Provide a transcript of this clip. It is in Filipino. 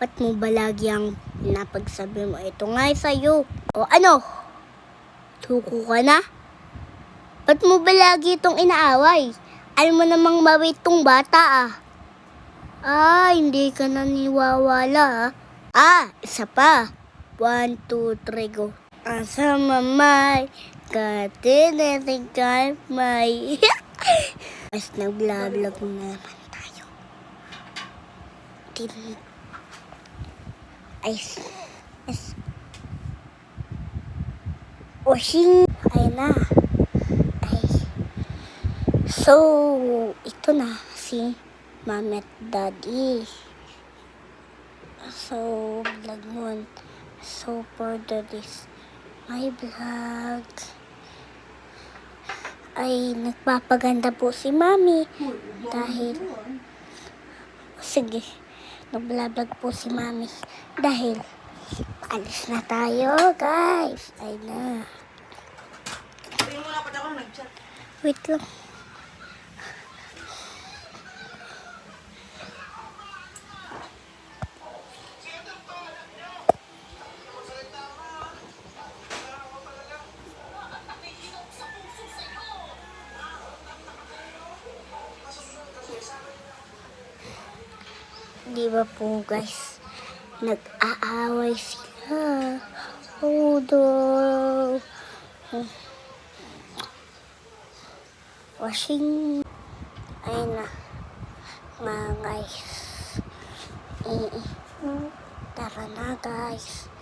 Ba't mo ba lagi ang pinapagsabi mo? Ito nga sa'yo. O ano? Suko ka na? Ba't mo ba lagi itong inaaway? Alam mo namang mabait tong bata hindi ka naniwawala isa pa. 1, 2, 3, go. Asa mamay, katinatingkay may. Mas nag-vlog na naman tayo. Washing. Ayun na. So, ito na si Mommy at Daddy. So, vlog mo. So, for this my vlog ay nagpapaganda po si Mommy dahil nag-vlog po si Mommy dahil alis na tayo, guys. Ay na. Wait lang. Di ba po, guys, nag-aaway sila. Washing. Ayun na, mga guys. Tara na, guys.